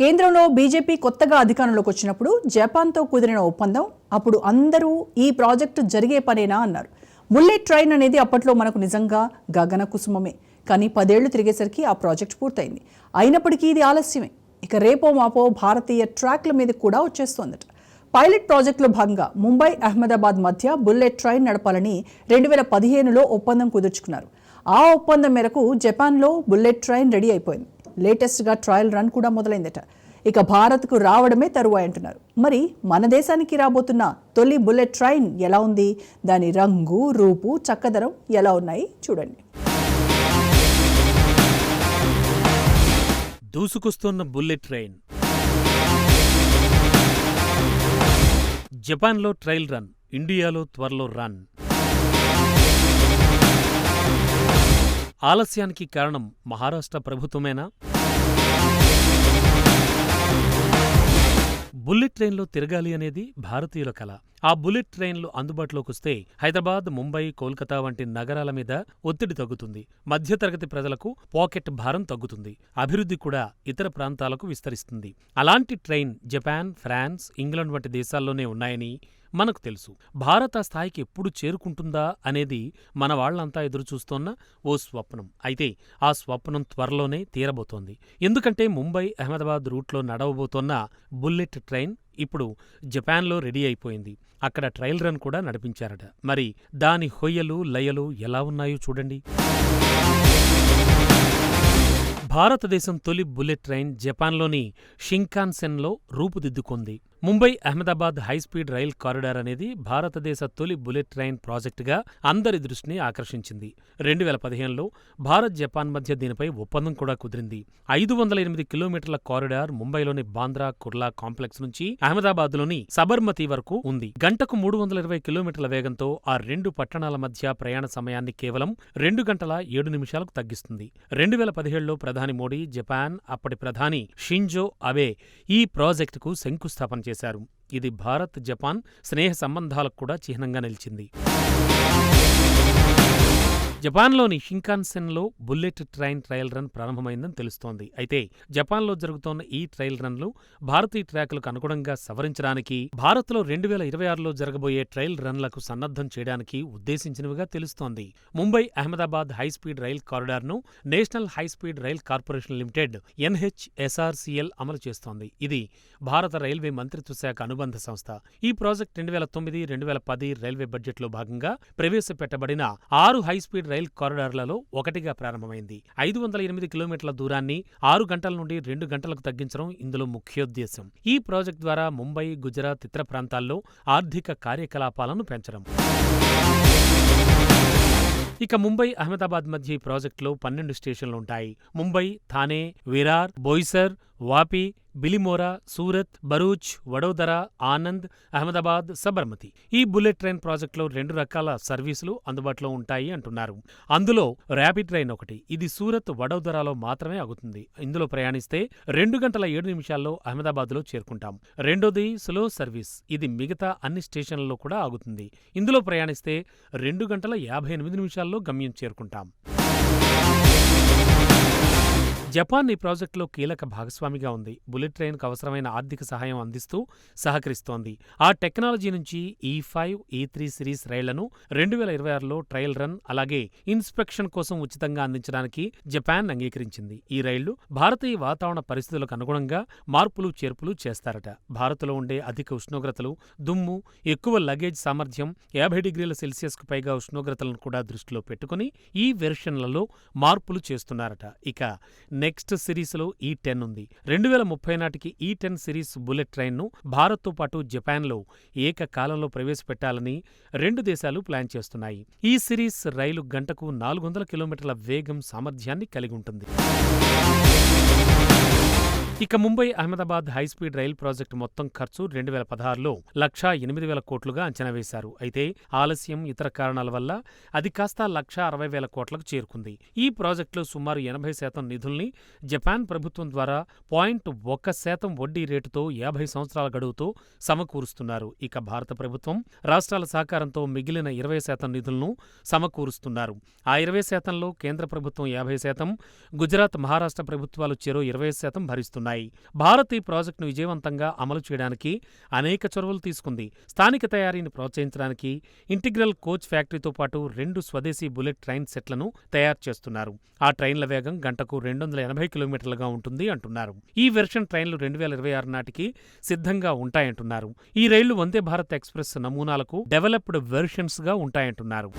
కేంద్రంలో బీజేపీ కొత్తగా అధికారంలోకి వచ్చినప్పుడు జపాన్తో కుదిరిన ఒప్పందం అప్పుడు అందరూ ఈ ప్రాజెక్టు జరిగే పనేనా అన్నారు. బుల్లెట్ ట్రైన్ అనేది అప్పట్లో మనకు నిజంగా గగన కుసుమమే. కానీ 10 ఏళ్లు తిరిగేసరికి ఆ ప్రాజెక్ట్ పూర్తయింది. అయినప్పటికీ ఇది ఆలస్యమే. ఇక రేపో మాపో భారతీయ ట్రాక్ల మీద కూడా వచ్చేస్తోందట. పైలట్ ప్రాజెక్టులో భాగంగా ముంబై అహ్మదాబాద్ మధ్య బుల్లెట్ ట్రైన్ నడపాలని 2015లో ఒప్పందం కుదుర్చుకున్నారు. ఆ ఒప్పందం మేరకు జపాన్లో బుల్లెట్ ట్రైన్ రెడీ అయిపోయింది. లేటెస్ట్గా ట్రయల్ రన్ కూడా మొదలైందట. ఇక భారత్కు రావడమే తరువాయి అంటున్నారు. మరి మన దేశానికి రాబోతున్న తొలి బుల్లెట్ ట్రైన్ ఎలా ఉంది, దాని రంగు రూపు చక్కదనం ఎలా ఉన్నాయి చూడండి. దూసుకొస్తున్న బుల్లెట్ ట్రైన్. జపాన్లో ట్రయల్ రన్, ఇండియాలో త్వరలో రన్. ఆలస్యానికి కారణం మహారాష్ట్ర ప్రభుత్వమేనా? బుల్లెట్ ట్రైన్లో తిరగాలి అనేది భారతీయుల కల. ఆ బుల్లెట్ ట్రైన్లు అందుబాటులోకి వస్తే హైదరాబాద్, ముంబై, కోల్కతా వంటి నగరాల మీద ఒత్తిడి తగ్గుతుంది. మధ్యతరగతి ప్రజలకు పాకెట్ భారం తగ్గుతుంది. అభివృద్ధి కూడా ఇతర ప్రాంతాలకు విస్తరిస్తుంది. అలాంటి ట్రైన్ జపాన్, ఫ్రాన్స్, ఇంగ్లాండ్ వంటి దేశాల్లోనే ఉన్నాయని మనకు తెలుసు. భారత స్థాయికి ఎప్పుడు చేరుకుంటుందా అనేది మన వాళ్లంతా ఎదురుచూస్తోన్న ఓ స్వప్నం. అయితే ఆ స్వప్నం త్వరలోనే తీరబోతోంది. ఎందుకంటే ముంబై అహ్మదాబాద్ రూట్లో నడవబోతోన్న బుల్లెట్ ట్రైన్ ఇప్పుడు జపాన్లో రెడీ అయిపోయింది. అక్కడ ట్రయల్ రన్ కూడా నడిపించారట. మరి దాని హొయ్యలు లయలు ఎలా ఉన్నాయో చూడండి. భారతదేశం తొలి బుల్లెట్ ట్రైన్ జపాన్లోని షింకాన్సెన్లో రూపుదిద్దుకుంది. Mumbai Ahmedabad high speed rail corridor అనేది భారతదేశ తొలి బుల్లెట్ ట్రైన్ ప్రాజెక్టుగా అందరి దృష్టిని ఆకర్షించింది. 2015లో భారత్, జపాన్ మధ్య దీనిపై ఒప్పందం కూడా కుదిరింది. 508 కిలోమీటర్ల కారిడార్ ముంబైలోని బాంద్రా కుర్లా కాంప్లెక్స్ నుంచి అహ్మదాబాద్లోని సబర్మతి వరకు ఉంది. గంటకు 320 కిలోమీటర్ల వేగంతో ఆ రెండు పట్టణాల మధ్య ప్రయాణ సమయాన్ని కేవలం 2 గంటల 7 నిమిషాలకు తగ్గిస్తుంది. 2017లో ప్రధాని మోడీ, జపాన్ అప్పటి ప్రధాని షింజో అబే ఈ ప్రాజెక్టుకు శంకుస్థాపన చేశారు. ఇది భారత్, జపాన్ స్నేహ సంబంధాలకు కూడా చిహ్నంగా నిలిచింది. జపాన్లోని షింకాన్సెన్లో బుల్లెట్ ట్రైన్ ట్రయల్ రన్ ప్రారంభమైందని తెలుస్తోంది. అయితే జపాన్లో జరుగుతోన్న ఈ ట్రయల్ రన్లు భారతీయ ట్రాకులకు అనుగుణంగా సవరించడానికి, భారత్లో 2026లో జరగబోయే ట్రయల్ రన్లకు సన్నద్ధం చేయడానికి ఉద్దేశించినవిగా తెలుస్తోంది. ముంబై అహ్మదాబాద్ హైస్పీడ్ రైల్ కారిడార్ను national high speed rail corporation limited NHSRCL అమలు చేస్తోంది. ఇది భారత రైల్వే మంత్రిత్వ శాఖ అనుబంధ సంస్థ. ఈ ప్రాజెక్ట్ 2009-2010 రైల్వే బడ్జెట్లో భాగంగా ప్రవేశపెట్టబడిన 6 హైస్పీడ్ రైల్ కారిడార్లలో ఒకటిగా ప్రారంభమైంది. 508 కిలోమీటర్ల దూరాన్ని 6 గంటల నుండి 2 గంటలకు తగ్గించడం ఇందులో ముఖ్యోద్దేశం. ఈ ప్రాజెక్టు ద్వారా ముంబై, గుజరాత్, ఇతర ప్రాంతాల్లో ఆర్థిక కార్యకలాపాలను పెంచడం. ఇక ముంబై అహ్మదాబాద్ మధ్య ఈ ప్రాజెక్టులో 12 స్టేషన్లుంటాయి. ముంబై, థానే, విరార్, బోయిసర్, వాపి, బిలిమోరా, సూరత్, భరూచ్, వడోదరా, ఆనంద్, అహ్మదాబాద్, సబర్మతి. ఈ బుల్లెట్ ట్రైన్ ప్రాజెక్టులో 2 రకాల సర్వీసులు అందుబాటులో ఉంటాయి అంటున్నారు. అందులో ర్యాపిడ్ ట్రైన్ ఒకటి. ఇది సూరత్, వడోదరాలో మాత్రమే ఆగుతుంది. ఇందులో ప్రయాణిస్తే 2 గంటల 7 నిమిషాల్లో అహ్మదాబాద్లో చేరుకుంటాం. రెండోది స్లో సర్వీస్. ఇది మిగతా అన్ని స్టేషన్లలో కూడా ఆగుతుంది. ఇందులో ప్రయాణిస్తే 2 గంటల 58 నిమిషాల్లో గమ్యం చేరుకుంటాం. జపాన్ ఈ ప్రాజెక్టులో కీలక భాగస్వామిగా ఉంది. బుల్లెట్ ట్రైన్కు అవసరమైన ఆర్థిక సహాయం అందిస్తూ సహకరిస్తోంది. ఆ టెక్నాలజీ నుంచి E5, E3 సిరీస్ రైళ్లను 2026లో ట్రయల్ రన్, అలాగే ఇన్స్పెక్షన్ కోసం ఉచితంగా అందించడానికి జపాన్ అంగీకరించింది. ఈ రైళ్లు భారతీయ వాతావరణ పరిస్థితులకు అనుగుణంగా మార్పులు చేర్పులు చేస్తారట. భారత్లో ఉండే అధిక ఉష్ణోగ్రతలు, దుమ్ము, ఎక్కువ లగేజ్ సామర్థ్యం, 50 డిగ్రీల సెల్సియస్కు పైగా ఉష్ణోగ్రతలను కూడా దృష్టిలో పెట్టుకుని ఈ వెర్షన్లలో మార్పులు చేస్తున్నారట. ఇక నెక్స్ట్ సిరీస్లో E10 ఉంది. 2030 నాటికి E10 సిరీస్ బుల్లెట్ ట్రైన్ను భారత్తో పాటు జపాన్లో ఏకకాలంలో ప్రవేశపెట్టాలని 2 దేశాలు ప్లాన్ చేస్తున్నాయి. ఈ సిరీస్ రైలు గంటకు 400 కిలోమీటర్ల వేగం సామర్థ్యాన్ని కలిగి ఉంటుంది. ఇక Mumbai Ahmedabad high speed rail project మొత్తం ఖర్చు 2016లో 1,08,000 కోట్లుగా అంచనా వేశారు. అయితే ఆలస్యం, ఇతర కారణాల వల్ల అది కాస్త 1,60,000 కోట్లకు చేరుకుంది. ఈ ప్రాజెక్టులో సుమారు 80% నిధుల్ని జపాన్ ప్రభుత్వం ద్వారా 0.1% వడ్డీ రేటుతో 50 సంవత్సరాల గడువుతో సమకూరుస్తున్నారు. ఇక భారత ప్రభుత్వం, రాష్ట్రాల సహకారంతో మిగిలిన 20% నిధులను సమకూరుస్తున్నారు. ఆ 20%లో కేంద్ర ప్రభుత్వం 50%, గుజరాత్, మహారాష్ట్ర ప్రభుత్వాలు చెరో 20% భరిస్తున్నాయి. ఉన్నాయి. భారత్ ఈ ప్రాజెక్టును విజయవంతంగా అమలు చేయడానికి అనేక చొరవలు తీసుకుంది. స్థానిక తయారీని ప్రోత్సహించడానికి ఇంటిగ్రల్ కోచ్ ఫ్యాక్టరీతో పాటు 2 స్వదేశీ బుల్లెట్ ట్రైన్ సెట్లను తయారు చేస్తున్నారు. ఆ ట్రైన్ల వేగం గంటకు 280 కిలోమీటర్లుగా ఉంటుంది అంటున్నారు. ఈ వెర్షన్ ట్రైన్లు 2026 నాటికి సిద్ధంగా ఉంటాయంటున్నారు. ఈ రైళ్లు Vande Bharat express నమూనాలకు developed versions గా ఉంటాయంటున్నారు.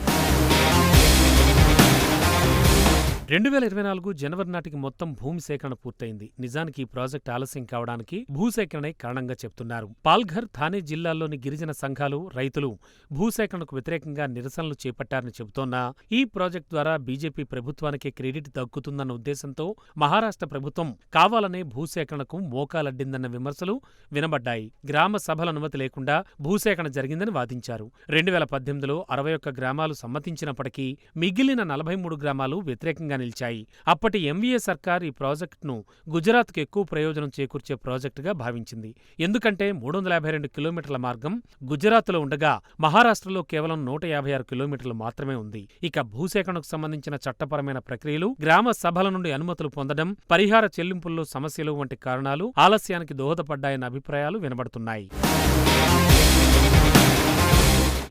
2024 జనవరి నాటికి మొత్తం భూమి సేకరణ పూర్తయింది. నిజానికి ఈ ప్రాజెక్టు ఆలస్యం కావడానికి భూసేకరణే కారణంగా చెప్తున్నారు. పాల్ఘర్, థానే జిల్లాల్లోని గిరిజన సంఘాలు, రైతులు భూసేకరణకు వ్యతిరేకంగా నిరసనలు చేపట్టారని చెబుతోన్నా ఈ ప్రాజెక్టు ద్వారా బీజేపీ ప్రభుత్వానికే క్రెడిట్ దక్కుతుందన్న ఉద్దేశంతో మహారాష్ట్ర ప్రభుత్వం కావాలనే భూసేకరణకు మోకాలడ్డిందన్న విమర్శలు వినబడ్డాయి. గ్రామ సభల అనుమతి లేకుండా భూసేకరణ జరిగిందని వాదించారు. 2018లో 61 గ్రామాలు సమ్మతించినప్పటికీ మిగిలిన 43 గ్రామాలు వ్యతిరేకంగా నిలిచాయి. అప్పటి ఎంవీఏ సర్కార్ ఈ ప్రాజెక్టును గుజరాత్కు ఎక్కువ ప్రయోజనం చేకూర్చే ప్రాజెక్టుగా భావించింది. ఎందుకంటే 352 కిలోమీటర్ల మార్గం గుజరాత్లో ఉండగా మహారాష్ట్రలో కేవలం 156 కిలోమీటర్లు మాత్రమే ఉంది. ఇక భూసేకరణకు సంబంధించిన చట్టపరమైన ప్రక్రియలు, గ్రామ సభల నుండి అనుమతులు పొందడం, పరిహార చెల్లింపుల్లో సమస్యలు వంటి కారణాలు ఆలస్యానికి దోహదపడ్డాయన్న అభిప్రాయాలు వినబడుతున్నాయి.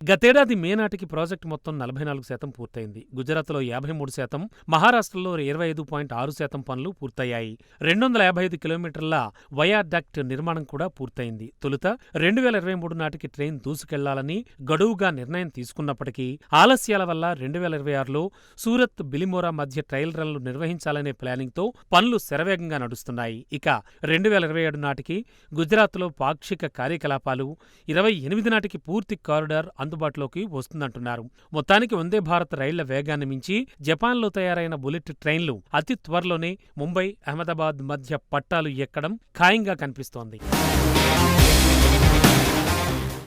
గతేడాది మే నాటికి ప్రాజెక్టు మొత్తం 44% పూర్తయింది. గుజరాత్లో 53%, మహారాష్ట్రలో 25.6% పనులు పూర్తయ్యాయి. 255 కిలోమీటర్ల వయాడక్ట్ నిర్మాణం కూడా పూర్తయింది. తొలుత 2023 నాటికి ట్రైన్ దూసుకెళ్లాలని గడువుగా నిర్ణయం తీసుకున్నప్పటికీ ఆలస్యాల వల్ల 2026లో సూరత్, బిలిమోరా మధ్య ట్రయల్ రన్లు నిర్వహించాలనే ప్లానింగ్తో పనులు శరవేగంగా నడుస్తున్నాయి. ఇక 2027 నాటికి గుజరాత్లో పాక్షిక కార్యకలాపాలు, 28 నాటికి పూర్తి కారిడార్ అందుబాటులోకి వస్తుందంటున్నారు. మొత్తానికి వందే భారత్ రైళ్ల వేగాన్ని మించి జపాన్లో తయారైన బుల్లెట్ ట్రైన్లు అతి త్వరలోనే ముంబై, అహ్మదాబాద్ మధ్య పట్టాలు ఎక్కడం ఖాయంగా కనిపిస్తోంది.